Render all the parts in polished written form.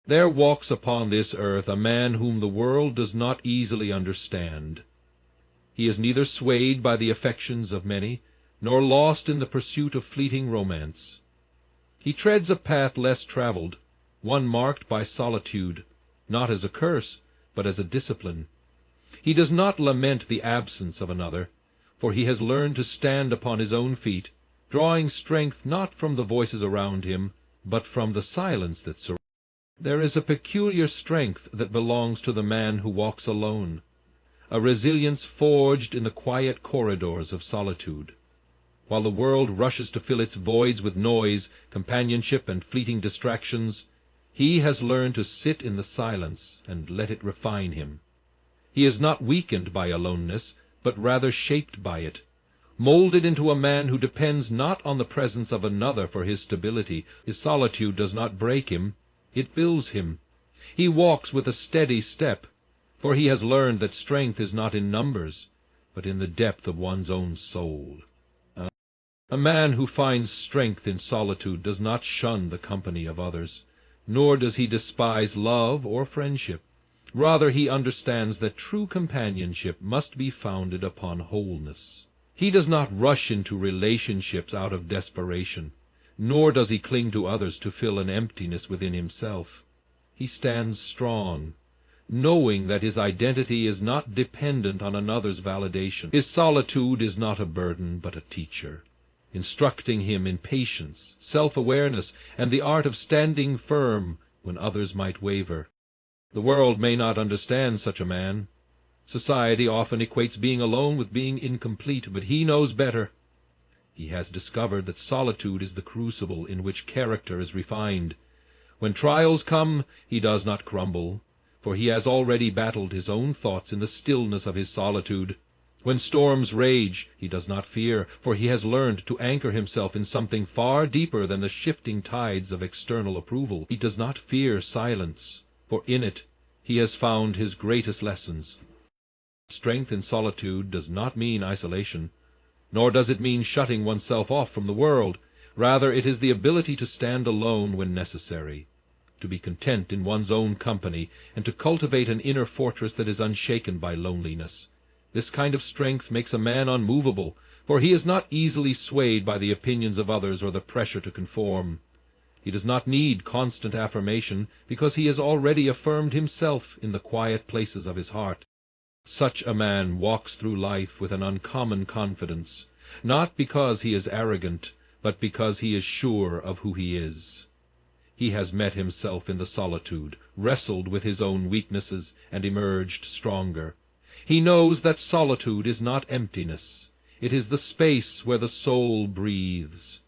There walks upon this earth a man whom the world does not easily understand. He is neither swayed by the affections of many, nor lost in the pursuit of fleeting romance. He treads a path less traveled, one marked by solitude, not as a curse, but as a discipline. He does not lament the absence of another, for he has learned to stand upon his own feet, drawing strength not from the voices around him, but from the silence that surrounds him. There is a peculiar strength that belongs to the man who walks alone, a resilience forged in the quiet corridors of solitude. While the world rushes to fill its voids with noise, companionship, and fleeting distractions, he has learned to sit in the silence and let it refine him. He is not weakened by aloneness, but rather shaped by it, molded into a man who depends not on the presence of another for his stability. His solitude does not break him, it builds him. He walks with a steady step, for he has learned that strength is not in numbers, but in the depth of one's own soul. A man who finds strength in solitude does not shun the company of others, nor does he despise love or friendship. Rather, he understands that true companionship must be founded upon wholeness. He does not rush into relationships out of desperation, nor does he cling to others to fill an emptiness within himself. He stands strong, knowing that his identity is not dependent on another's validation. His solitude is not a burden, but a teacher, instructing him in patience, self-awareness, and the art of standing firm when others might waver. The world may not understand such a man. Society often equates being alone with being incomplete, but he knows better. He has discovered that solitude is the crucible in which character is refined. When trials come, he does not crumble, for he has already battled his own thoughts in the stillness of his solitude. When storms rage, he does not fear, for he has learned to anchor himself in something far deeper than the shifting tides of external approval. He does not fear silence, for in it he has found his greatest lessons. Strength in solitude does not mean isolation, nor does it mean shutting oneself off from the world. Rather, it is the ability to stand alone when necessary, to be content in one's own company, and to cultivate an inner fortress that is unshaken by loneliness. This kind of strength makes a man unmovable, for he is not easily swayed by the opinions of others or the pressure to conform. He does not need constant affirmation, because he has already affirmed himself in the quiet places of his heart. Such a man walks through life with an uncommon confidence, not because he is arrogant, but because he is sure of who he is. He has met himself in the solitude, wrestled with his own weaknesses, and emerged stronger. He knows that solitude is not emptiness. It is the space where the soul breathes,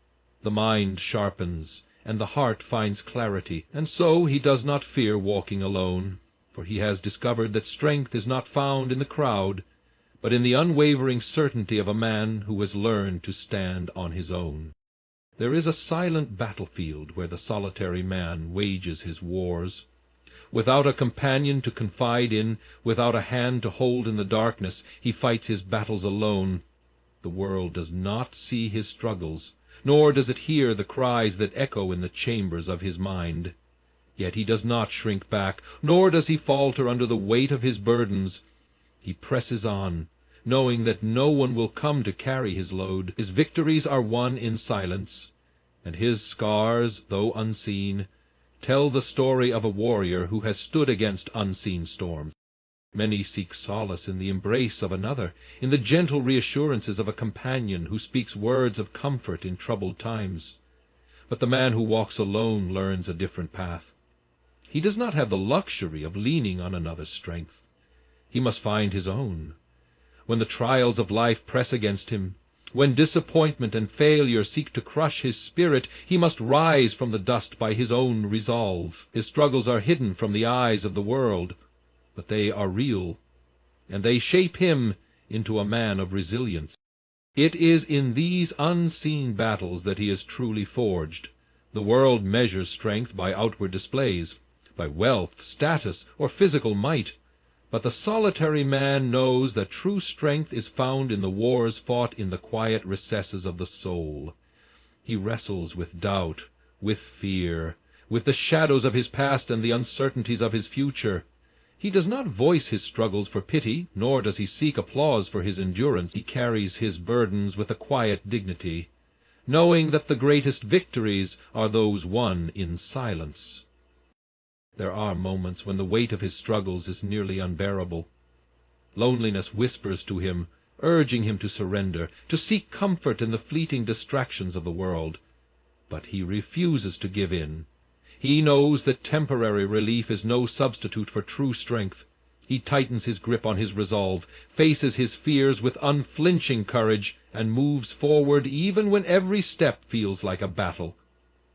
the mind sharpens, and the heart finds clarity, and so he does not fear walking alone, for he has discovered that strength is not found in the crowd, but in the unwavering certainty of a man who has learned to stand on his own. There is a silent battlefield where the solitary man wages his wars. Without a companion to confide in, without a hand to hold in the darkness, he fights his battles alone. The world does not see his struggles, nor does it hear the cries that echo in the chambers of his mind. Yet he does not shrink back, nor does he falter under the weight of his burdens. He presses on, knowing that no one will come to carry his load. His victories are won in silence, and his scars, though unseen, tell the story of a warrior who has stood against unseen storms. Many seek solace in the embrace of another, in the gentle reassurances of a companion who speaks words of comfort in troubled times. But the man who walks alone learns a different path. He does not have the luxury of leaning on another's strength. He must find his own. When the trials of life press against him, when disappointment and failure seek to crush his spirit, he must rise from the dust by his own resolve. His struggles are hidden from the eyes of the world, but they are real, and they shape him into a man of resilience. It is in these unseen battles that he is truly forged. The world measures strength by outward displays, by wealth, status, or physical might. But the solitary man knows that true strength is found in the wars fought in the quiet recesses of the soul. He wrestles with doubt, with fear, with the shadows of his past and the uncertainties of his future. He does not voice his struggles for pity, nor does he seek applause for his endurance. He carries his burdens with a quiet dignity, knowing that the greatest victories are those won in silence. There are moments when the weight of his struggles is nearly unbearable. Loneliness whispers to him, urging him to surrender, to seek comfort in the fleeting distractions of the world. But he refuses to give in. He knows that temporary relief is no substitute for true strength. He tightens his grip on his resolve, faces his fears with unflinching courage, and moves forward even when every step feels like a battle.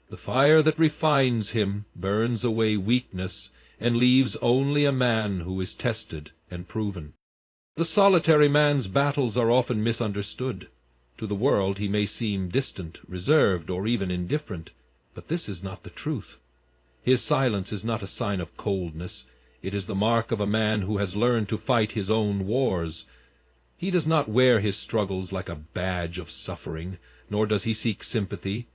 The fire that refines him burns away weakness and leaves only a man who is tested and proven. The solitary man's battles are often misunderstood. To the world he may seem distant, reserved, or even indifferent, but this is not the truth. His silence is not a sign of coldness. It is the mark of a man who has learned to fight his own wars. He does not wear his struggles like a badge of suffering, nor does he seek sympathy.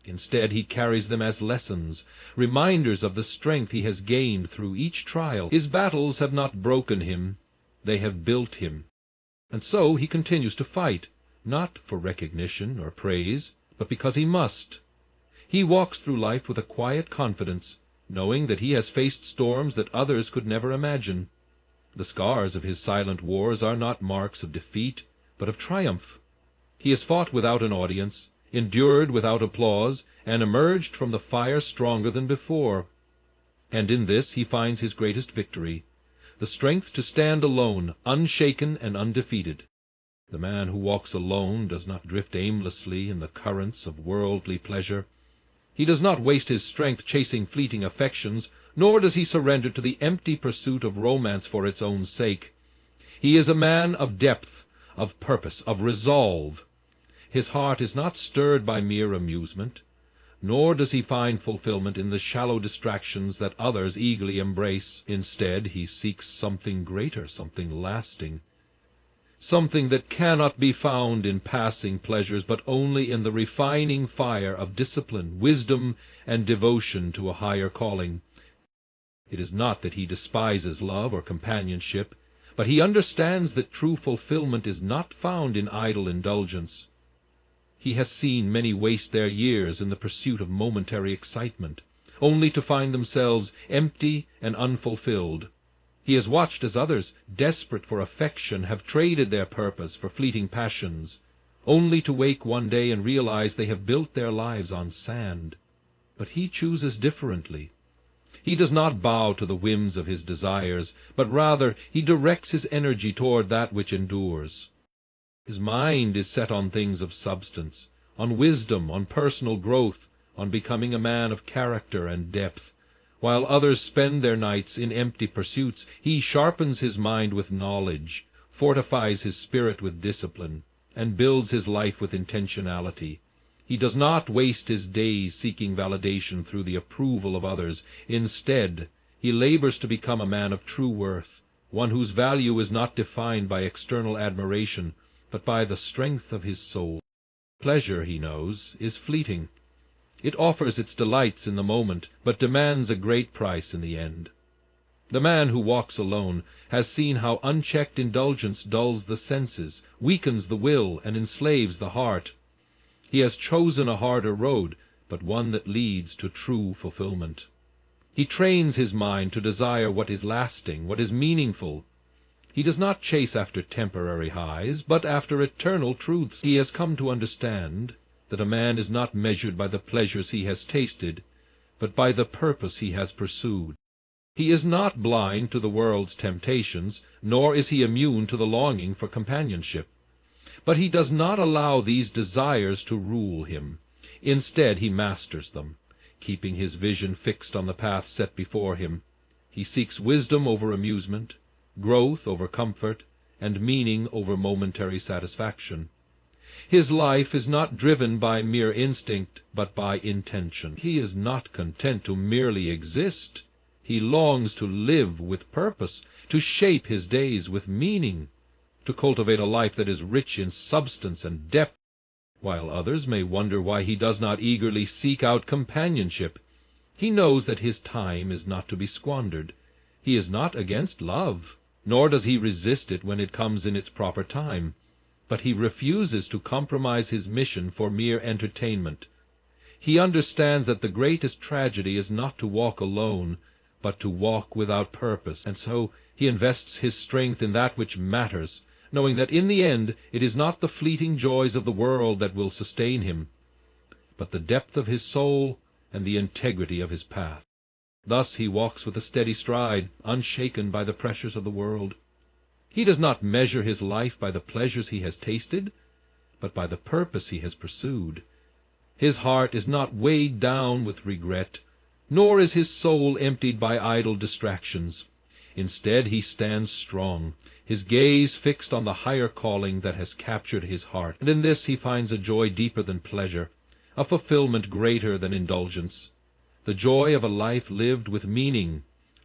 Instead, he carries them as lessons, reminders of the strength he has gained through each trial. His battles have not broken him, they have built him. And so he continues to fight, not for recognition or praise, but because he must. He walks through life with a quiet confidence, knowing that he has faced storms that others could never imagine. The scars of his silent wars are not marks of defeat, but of triumph. He has fought without an audience, endured without applause, and emerged from the fire stronger than before. And in this he finds his greatest victory, the strength to stand alone, unshaken and undefeated. The man who walks alone does not drift aimlessly in the currents of worldly pleasure. He does not waste his strength chasing fleeting affections, nor does he surrender to the empty pursuit of romance for its own sake. He is a man of depth, of purpose, of resolve. His heart is not stirred by mere amusement, nor does he find fulfillment in the shallow distractions that others eagerly embrace. Instead, he seeks something greater, something lasting, something that cannot be found in passing pleasures, but only in the refining fire of discipline, wisdom, and devotion to a higher calling. It is not that he despises love or companionship, but he understands that true fulfillment is not found in idle indulgence. He has seen many waste their years in the pursuit of momentary excitement, only to find themselves empty and unfulfilled. He has watched as others, desperate for affection, have traded their purpose for fleeting passions, only to wake one day and realize they have built their lives on sand. But he chooses differently. He does not bow to the whims of his desires, but rather he directs his energy toward that which endures. His mind is set on things of substance, on wisdom, on personal growth, on becoming a man of character and depth. While others spend their nights in empty pursuits, he sharpens his mind with knowledge, fortifies his spirit with discipline, and builds his life with intentionality. He does not waste his days seeking validation through the approval of others. Instead, he labors to become a man of true worth, one whose value is not defined by external admiration, but by the strength of his soul. Pleasure, he knows, is fleeting. It offers its delights in the moment, but demands a great price in the end. The man who walks alone has seen how unchecked indulgence dulls the senses, weakens the will, and enslaves the heart. He has chosen a harder road, but one that leads to true fulfillment. He trains his mind to desire what is lasting, what is meaningful. He does not chase after temporary highs, but after eternal truths. He has come to understand that a man is not measured by the pleasures he has tasted, but by the purpose he has pursued. He is not blind to the world's temptations, nor is he immune to the longing for companionship. But he does not allow these desires to rule him. Instead, he masters them, keeping his vision fixed on the path set before him. He seeks wisdom over amusement, growth over comfort, and meaning over momentary satisfaction. His life is not driven by mere instinct, but by intention. He is not content to merely exist. He longs to live with purpose, to shape his days with meaning, to cultivate a life that is rich in substance and depth. While others may wonder why he does not eagerly seek out companionship, He knows that his time is not to be squandered. He is not against love, nor does he resist it when it comes in its proper time. But he refuses to compromise his mission for mere entertainment. He understands that the greatest tragedy is not to walk alone, but to walk without purpose, and so he invests his strength in that which matters, knowing that in the end it is not the fleeting joys of the world that will sustain him, but the depth of his soul and the integrity of his path. Thus he walks with a steady stride, unshaken by the pressures of the world. He does not measure his life by the pleasures he has tasted, but by the purpose he has pursued. His heart is not weighed down with regret, nor is his soul emptied by idle distractions. Instead, he stands strong, his gaze fixed on the higher calling that has captured his heart, and in this he finds a joy deeper than pleasure, a fulfillment greater than indulgence, the joy of a life lived with meaning,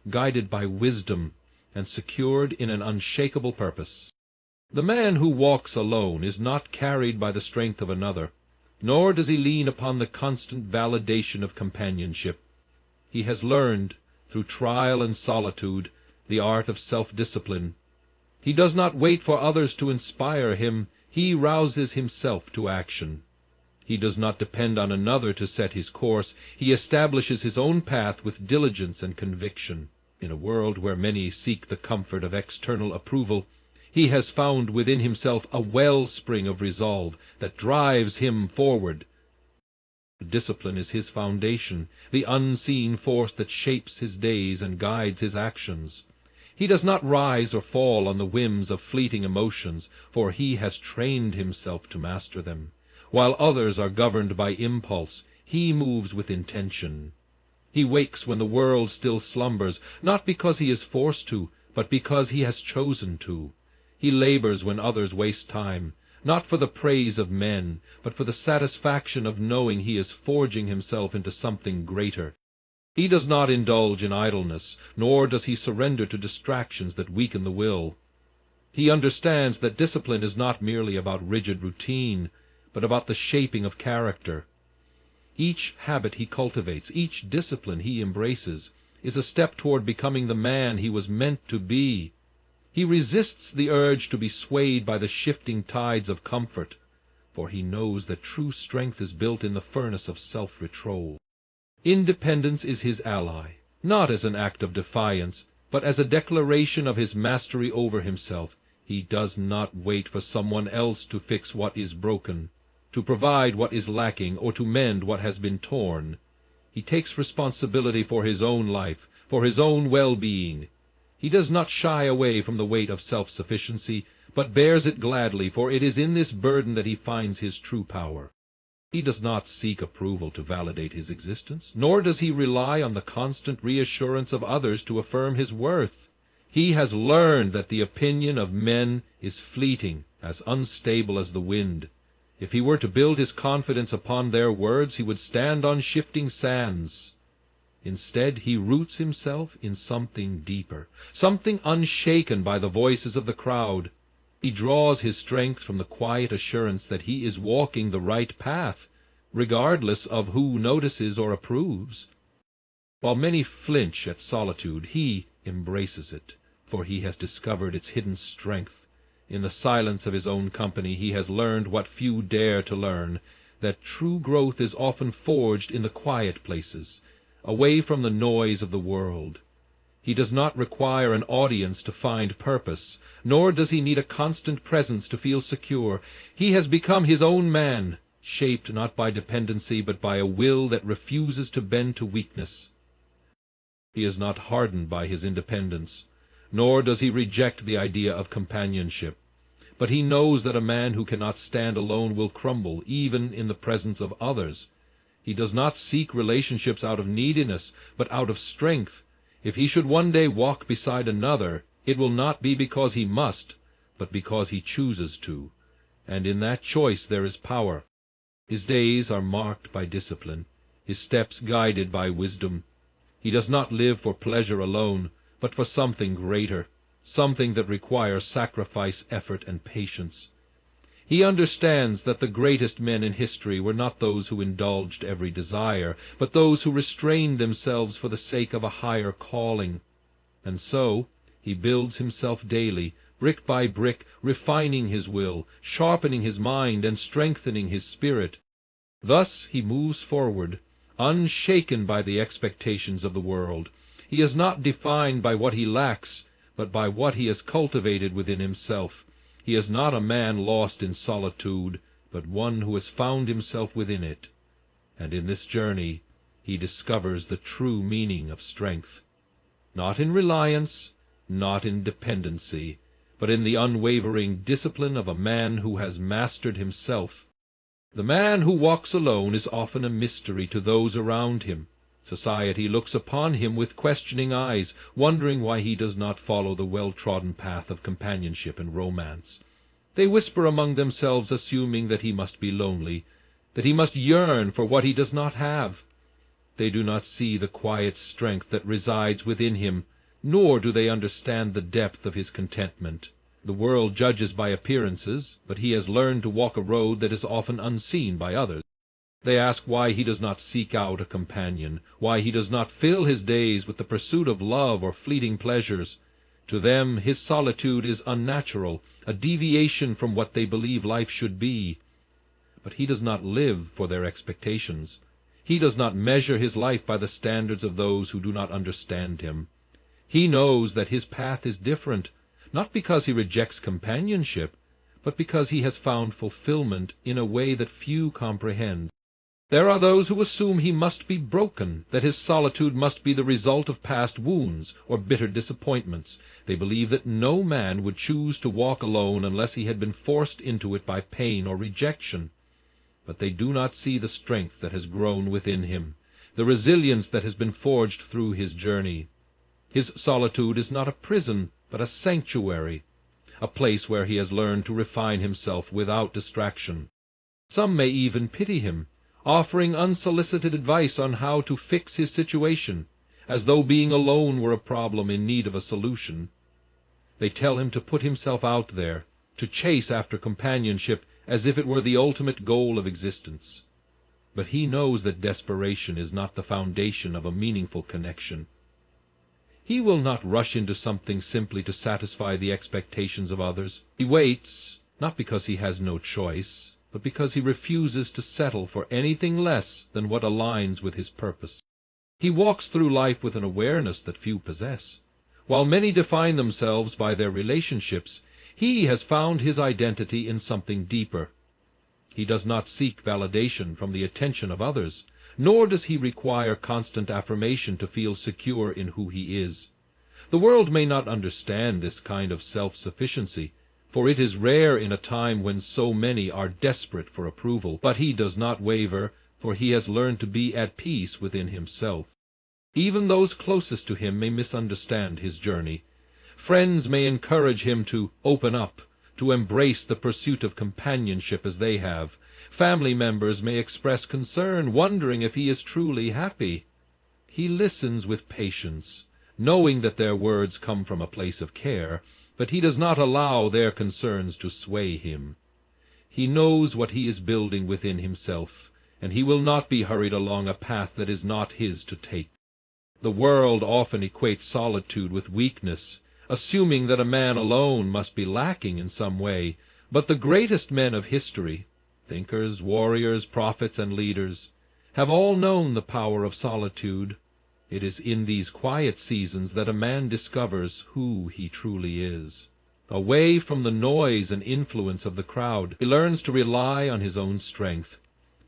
guided by wisdom, and secured in an unshakable purpose. The man who walks alone is not carried by the strength of another, nor does he lean upon the constant validation of companionship. He has learned, through trial and solitude, the art of self-discipline. He does not wait for others to inspire him, he rouses himself to action. He does not depend on another to set his course, he establishes his own path with diligence and conviction. In a world where many seek the comfort of external approval, he has found within himself a wellspring of resolve that drives him forward. Discipline is his foundation, the unseen force that shapes his days and guides his actions. He does not rise or fall on the whims of fleeting emotions, for he has trained himself to master them. While others are governed by impulse, he moves with intention. He wakes when the world still slumbers, not because he is forced to, but because he has chosen to. He labors when others waste time, not for the praise of men, but for the satisfaction of knowing he is forging himself into something greater. He does not indulge in idleness, nor does he surrender to distractions that weaken the will. He understands that discipline is not merely about rigid routine, but about the shaping of character. Each habit he cultivates, each discipline he embraces, is a step toward becoming the man he was meant to be. He resists the urge to be swayed by the shifting tides of comfort, for he knows that true strength is built in the furnace of self-control. Independence is his ally, not as an act of defiance, but as a declaration of his mastery over himself. He does not wait for someone else to fix what is broken, to provide what is lacking, or to mend what has been torn. He takes responsibility for his own life, for his own well-being. He does not shy away from the weight of self-sufficiency, but bears it gladly, for it is in this burden that he finds his true power. He does not seek approval to validate his existence, nor does he rely on the constant reassurance of others to affirm his worth. He has learned that the opinion of men is fleeting, as unstable as the wind. If he were to build his confidence upon their words, he would stand on shifting sands. Instead, he roots himself in something deeper, something unshaken by the voices of the crowd. He draws his strength from the quiet assurance that he is walking the right path, regardless of who notices or approves. While many flinch at solitude, he embraces it, for he has discovered its hidden strength. In the silence of his own company he has learned what few dare to learn, that true growth is often forged in the quiet places, away from the noise of the world. He does not require an audience to find purpose, nor does he need a constant presence to feel secure. He has become his own man, shaped not by dependency but by a will that refuses to bend to weakness. He is not hardened by his independence, nor does he reject the idea of companionship. But he knows that a man who cannot stand alone will crumble, even in the presence of others. He does not seek relationships out of neediness, but out of strength. If he should one day walk beside another, it will not be because he must, but because he chooses to, and in that choice there is power. His days are marked by discipline, his steps guided by wisdom. He does not live for pleasure alone, but for something greater, something that requires sacrifice, effort, and patience. He understands that the greatest men in history were not those who indulged every desire, but those who restrained themselves for the sake of a higher calling. And so he builds himself daily, brick by brick, refining his will, sharpening his mind, and strengthening his spirit. Thus he moves forward, unshaken by the expectations of the world. He is not defined by what he lacks, but by what he has cultivated within himself. He is not a man lost in solitude, but one who has found himself within it. And in this journey he discovers the true meaning of strength. Not in reliance, not in dependency, but in the unwavering discipline of a man who has mastered himself. The man who walks alone is often a mystery to those around him. Society looks upon him with questioning eyes, wondering why he does not follow the well-trodden path of companionship and romance. They whisper among themselves, assuming that he must be lonely, that he must yearn for what he does not have. They do not see the quiet strength that resides within him, nor do they understand the depth of his contentment. The world judges by appearances, but he has learned to walk a road that is often unseen by others. They ask why he does not seek out a companion, why he does not fill his days with the pursuit of love or fleeting pleasures. To them his solitude is unnatural, a deviation from what they believe life should be. But he does not live for their expectations. He does not measure his life by the standards of those who do not understand him. He knows that his path is different, not because he rejects companionship, but because he has found fulfillment in a way that few comprehend. There are those who assume he must be broken, that his solitude must be the result of past wounds or bitter disappointments. They believe that no man would choose to walk alone unless he had been forced into it by pain or rejection. But they do not see the strength that has grown within him, the resilience that has been forged through his journey. His solitude is not a prison, but a sanctuary, a place where he has learned to refine himself without distraction. Some may even pity him, offering unsolicited advice on how to fix his situation, as though being alone were a problem in need of a solution. They tell him to put himself out there, to chase after companionship as if it were the ultimate goal of existence. But he knows that desperation is not the foundation of a meaningful connection. He will not rush into something simply to satisfy the expectations of others. He waits, not because he has no choice, but because he refuses to settle for anything less than what aligns with his purpose. He walks through life with an awareness that few possess. While many define themselves by their relationships, he has found his identity in something deeper. He does not seek validation from the attention of others, nor does he require constant affirmation to feel secure in who he is. The world may not understand this kind of self-sufficiency, for it is rare in a time when so many are desperate for approval. But he does not waver, for he has learned to be at peace within himself. Even those closest to him may misunderstand his journey. Friends may encourage him to open up, to embrace the pursuit of companionship as they have. Family members may express concern, wondering if he is truly happy. He listens with patience, knowing that their words come from a place of care, but he does not allow their concerns to sway him. He knows what he is building within himself, and he will not be hurried along a path that is not his to take. The world often equates solitude with weakness, assuming that a man alone must be lacking in some way. But the greatest men of history, thinkers, warriors, prophets, and leaders, have all known the power of solitude. It is in these quiet seasons that a man discovers who he truly is. Away from the noise and influence of the crowd, he learns to rely on his own strength,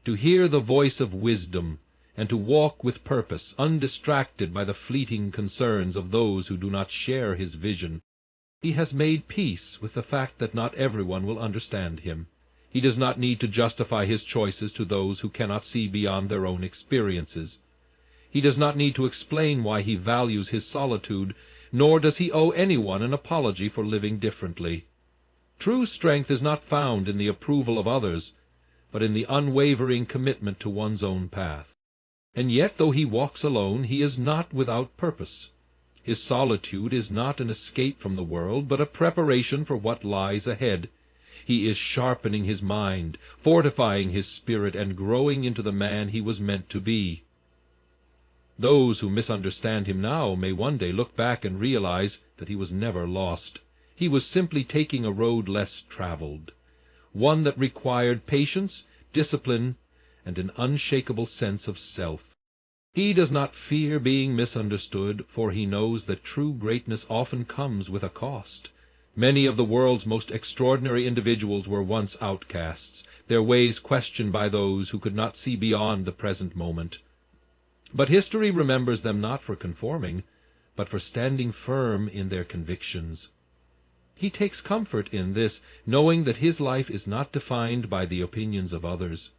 to hear the voice of wisdom, and to walk with purpose, undistracted by the fleeting concerns of those who do not share his vision. He has made peace with the fact that not everyone will understand him. He does not need to justify his choices to those who cannot see beyond their own experiences. He does not need to explain why he values his solitude, nor does he owe anyone an apology for living differently. True strength is not found in the approval of others, but in the unwavering commitment to one's own path. And yet, though he walks alone, he is not without purpose. His solitude is not an escape from the world, but a preparation for what lies ahead. He is sharpening his mind, fortifying his spirit, and growing into the man he was meant to be. Those who misunderstand him now may one day look back and realize that he was never lost. He was simply taking a road less traveled, one that required patience, discipline, and an unshakable sense of self. He does not fear being misunderstood, for he knows that true greatness often comes with a cost. Many of the world's most extraordinary individuals were once outcasts, their ways questioned by those who could not see beyond the present moment. But history remembers them not for conforming, but for standing firm in their convictions. He takes comfort in this, knowing that his life is not defined by the opinions of others,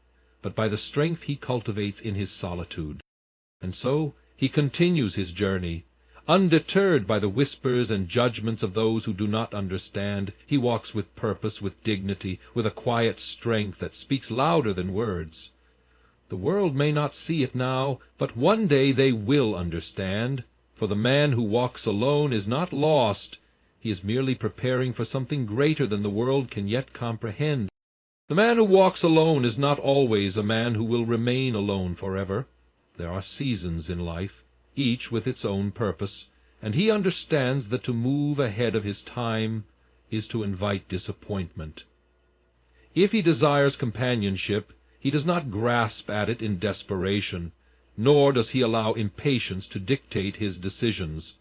but by the strength he cultivates in his solitude. And so he continues his journey. Undeterred by the whispers and judgments of those who do not understand, he walks with purpose, with dignity, with a quiet strength that speaks louder than words. The world may not see it now, but one day they will understand, for the man who walks alone is not lost. He is merely preparing for something greater than the world can yet comprehend. The man who walks alone is not always a man who will remain alone forever. There are seasons in life, each with its own purpose, and he understands that to move ahead of his time is to invite disappointment. If he desires companionship, he does not grasp at it in desperation, nor does he allow impatience to dictate his decisions.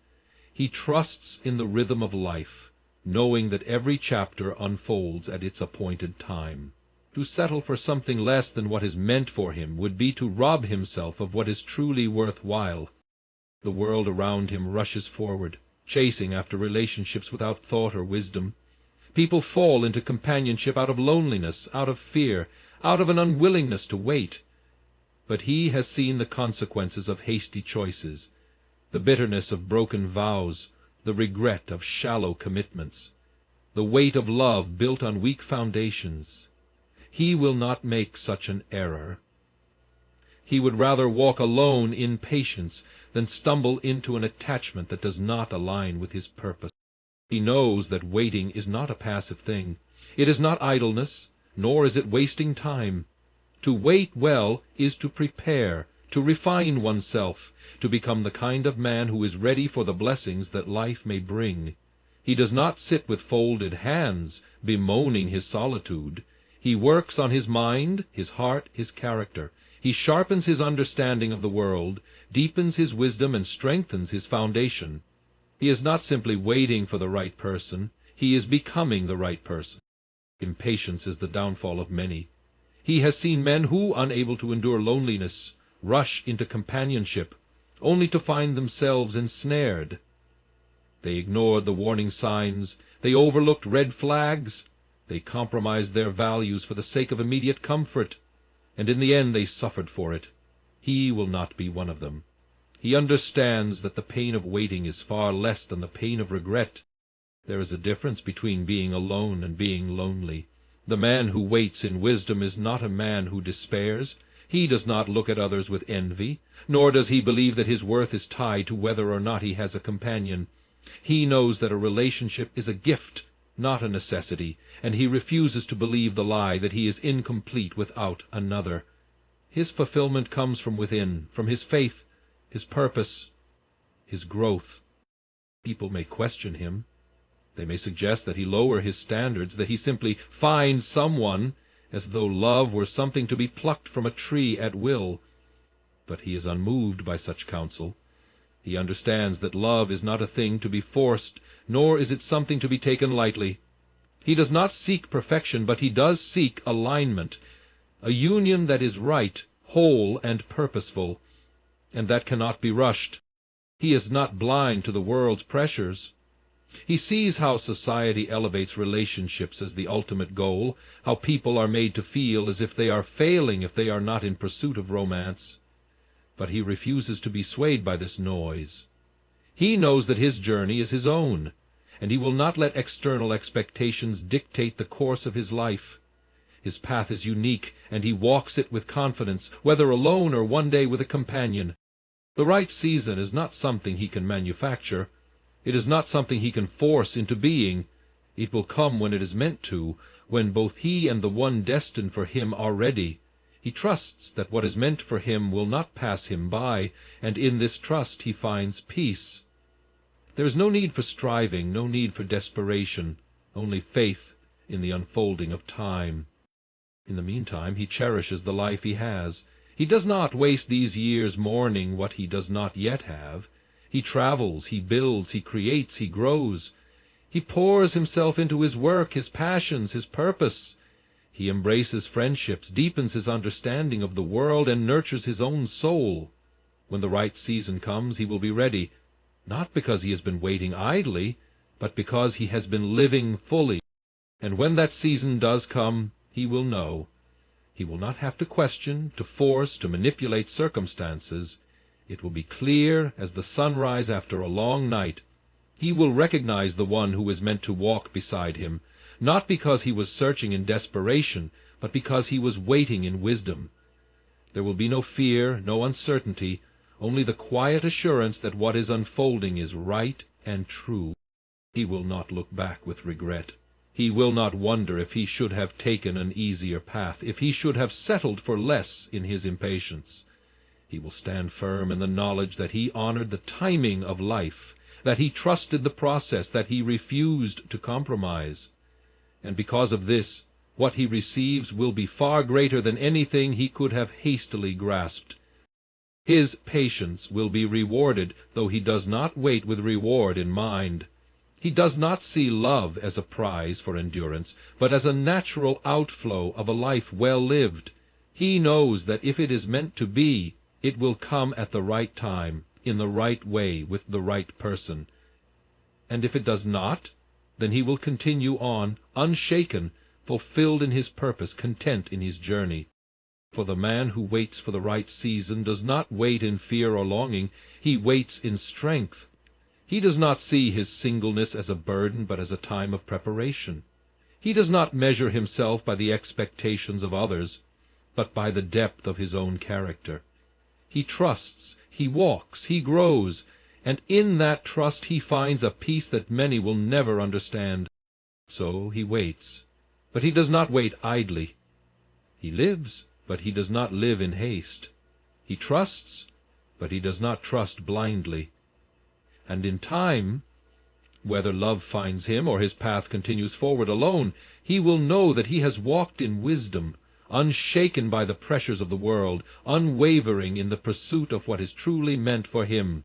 He trusts in the rhythm of life, knowing that every chapter unfolds at its appointed time. To settle for something less than what is meant for him would be to rob himself of what is truly worthwhile. The world around him rushes forward, chasing after relationships without thought or wisdom. People fall into companionship out of loneliness, out of fear, out of an unwillingness to wait. But he has seen the consequences of hasty choices, the bitterness of broken vows, the regret of shallow commitments, the weight of love built on weak foundations. He will not make such an error. He would rather walk alone in patience than stumble into an attachment that does not align with his purpose. He knows that waiting is not a passive thing. It is not idleness, nor is it wasting time. To wait well is to prepare, to refine oneself, to become the kind of man who is ready for the blessings that life may bring. He does not sit with folded hands, bemoaning his solitude. He works on his mind, his heart, his character. He sharpens his understanding of the world, deepens his wisdom, and strengthens his foundation. He is not simply waiting for the right person, he is becoming the right person. Impatience is the downfall of many. He has seen men who, unable to endure loneliness, rush into companionship, only to find themselves ensnared. They ignored the warning signs, they overlooked red flags, they compromised their values for the sake of immediate comfort, and in the end they suffered for it. He will not be one of them. He understands that the pain of waiting is far less than the pain of regret. There is a difference between being alone and being lonely. The man who waits in wisdom is not a man who despairs. He does not look at others with envy, nor does he believe that his worth is tied to whether or not he has a companion. He knows that a relationship is a gift, not a necessity, and he refuses to believe the lie that he is incomplete without another. His fulfillment comes from within, from his faith, his purpose, his growth. People may question him. They may suggest that he lower his standards, that he simply find someone, as though love were something to be plucked from a tree at will. But he is unmoved by such counsel. He understands that love is not a thing to be forced, nor is it something to be taken lightly. He does not seek perfection, but he does seek alignment, a union that is right, whole, and purposeful, and that cannot be rushed. He is not blind to the world's pressures. He sees how society elevates relationships as the ultimate goal, how people are made to feel as if they are failing if they are not in pursuit of romance. But he refuses to be swayed by this noise. He knows that his journey is his own, and he will not let external expectations dictate the course of his life. His path is unique, and he walks it with confidence, whether alone or one day with a companion. The right season is not something he can manufacture. It is not something he can force into being. It will come when it is meant to, when both he and the one destined for him are ready. He trusts that what is meant for him will not pass him by, and in this trust he finds peace. There is no need for striving, no need for desperation, only faith in the unfolding of time. In the meantime he cherishes the life he has. He does not waste these years mourning what he does not yet have. He travels, he builds, he creates, he grows. He pours himself into his work, his passions, his purpose. He embraces friendships, deepens his understanding of the world, and nurtures his own soul. When the right season comes, he will be ready, not because he has been waiting idly, but because he has been living fully. And when that season does come, he will know. He will not have to question, to force, to manipulate circumstances. It will be clear as the sunrise after a long night. He will recognize the one who is meant to walk beside him, not because he was searching in desperation, but because he was waiting in wisdom. There will be no fear, no uncertainty, only the quiet assurance that what is unfolding is right and true. He will not look back with regret. He will not wonder if he should have taken an easier path, if he should have settled for less in his impatience. He will stand firm in the knowledge that he honored the timing of life, that he trusted the process, that he refused to compromise. And because of this, what he receives will be far greater than anything he could have hastily grasped. His patience will be rewarded, though he does not wait with reward in mind. He does not see love as a prize for endurance, but as a natural outflow of a life well lived. He knows that if it is meant to be, it will come at the right time, in the right way, with the right person. And if it does not, then he will continue on, unshaken, fulfilled in his purpose, content in his journey. For the man who waits for the right season does not wait in fear or longing, he waits in strength. He does not see his singleness as a burden, but as a time of preparation. He does not measure himself by the expectations of others, but by the depth of his own character. He trusts, he walks, he grows, and in that trust he finds a peace that many will never understand. So he waits, but he does not wait idly. He lives, but he does not live in haste. He trusts, but he does not trust blindly. And in time, whether love finds him or his path continues forward alone, he will know that he has walked in wisdom, unshaken by the pressures of the world, unwavering in the pursuit of what is truly meant for him.